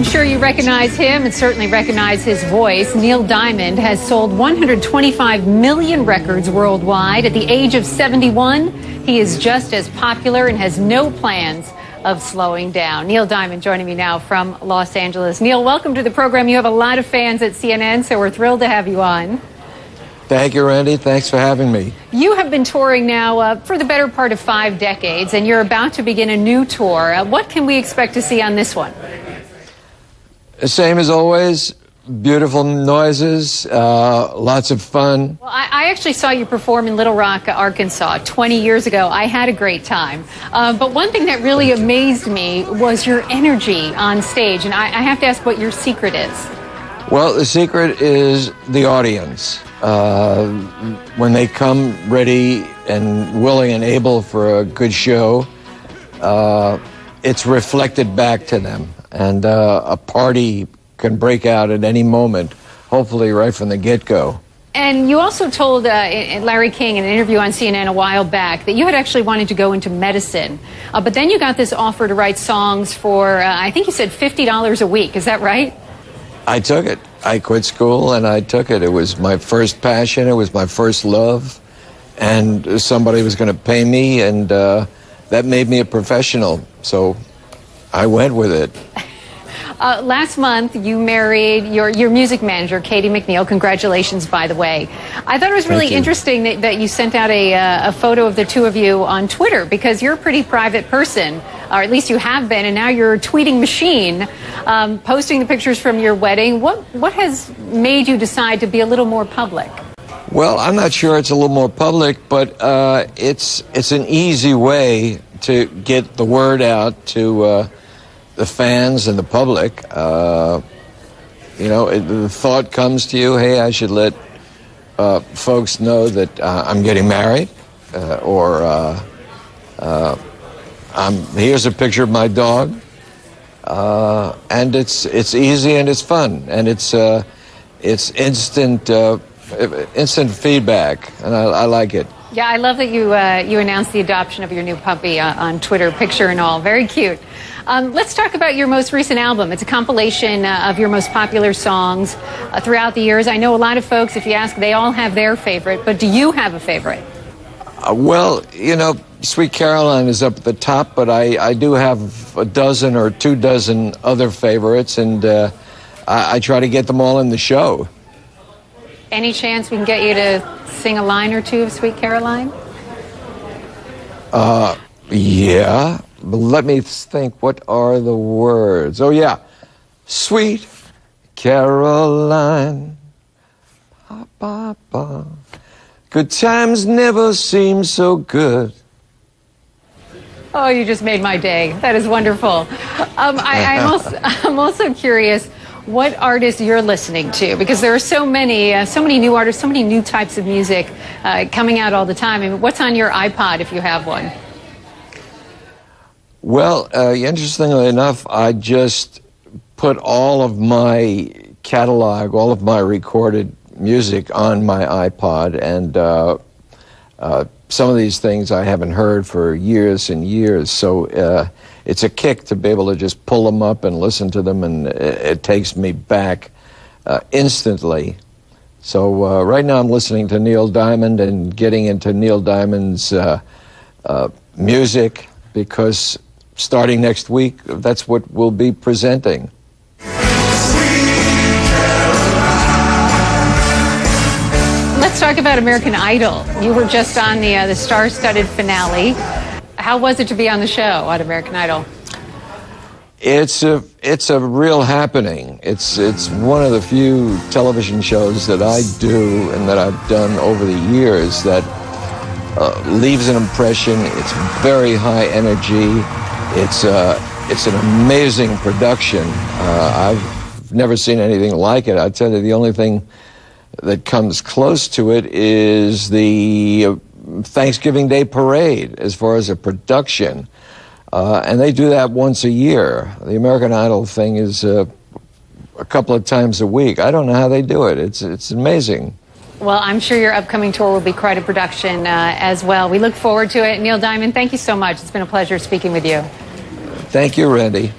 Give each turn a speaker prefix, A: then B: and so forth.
A: sure you recognize him and certainly recognize his voice. Neil Diamond has sold 125 million records worldwide. At the age of 71, he is just as popular and has no plans of slowing down. Neil Diamond joining me now from Los Angeles. Neil, welcome to the program. You have a lot of fans at CNN, so we're thrilled to have you on.
B: Thank you, Randy. Thanks for having me.
A: You have been touring now for the better part of 5 decades, and you're about to begin a new tour. What can we expect to see on this one?
B: The same as always, beautiful noises, lots of fun.
A: Well, I actually saw you perform in Little Rock, Arkansas 20 years ago. I had a great time. But one thing that really amazed me was your energy on stage, and I have to ask what your secret is.
B: Well, the secret is the audience. When they come ready and willing and able for a good show, it's reflected back to them. And a party can break out at any moment, hopefully right from the get-go.
A: And you also told Larry King in an interview on CNN a while back that you had actually wanted to go into medicine. But then you got this offer to write songs for, I think you said $50 a week. Is that right?
B: I took it. I quit school and I took it. It was my first passion. It was my first love. And somebody was going to pay me, and that made me a professional. So I went with it.
A: Last month, you married your music manager, Katie McNeil. Congratulations, by the way. I thought it was really interesting that you sent out a photo of the two of you on Twitter, because you're a pretty private person, or at least you have been, and now you're a tweeting machine, posting the pictures from your wedding. What has made you decide to be a little more public?
B: Well, I'm not sure it's a little more public, but it's an easy way to get the word out to the fans and the public. You know, the thought comes to you, hey, I should let folks know that I'm getting married, or here's a picture of my dog, and it's easy and it's fun, and it's instant feedback, and I like it.
A: Yeah, I love that you announced the adoption of your new puppy on Twitter, picture and all. Very cute. Let's talk about your most recent album. It's a compilation of your most popular songs throughout the years. I know a lot of folks, if you ask, they all have their favorite, but do you have a favorite?
B: Well, you know, Sweet Caroline is up at the top, but I do have a dozen or 2 dozen other favorites, and I try to get them all in the show.
A: Any chance we can get you to sing a line or two of Sweet Caroline?
B: Yeah. But let me think, what are the words? Oh, yeah. Sweet Caroline, ba, ba, ba. Good times never seem so good.
A: Oh, you just made my day. That is wonderful. I'm also curious what artists you're listening to, because there are so many new artists, so many new types of music coming out all the time. I mean, what's on your iPod if you have one?
B: Well, interestingly enough, I just put all of my catalog, all of my recorded music on my iPod, and some of these things I haven't heard for years and years, so it's a kick to be able to just pull them up and listen to them, and it takes me back instantly. So right now I'm listening to Neil Diamond and getting into Neil Diamond's music, because starting next week, that's what we'll be presenting.
A: Let's talk about American Idol. You were just on the star-studded finale. How was it to be on the show on American Idol?
B: It's a real happening. It's one of the few television shows that I do and that I've done over the years that leaves an impression. It's very high energy. It's an amazing production. I've never seen anything like it. I tell you, the only thing that comes close to it is the Thanksgiving Day Parade as far as a production. And they do that once a year. The American Idol thing is a couple of times a week. I don't know how they do it. It's amazing.
A: Well, I'm sure your upcoming tour will be quite a production as well. We look forward to it. Neil Diamond, thank you so much. It's been a pleasure speaking with you.
B: Thank you, Randy.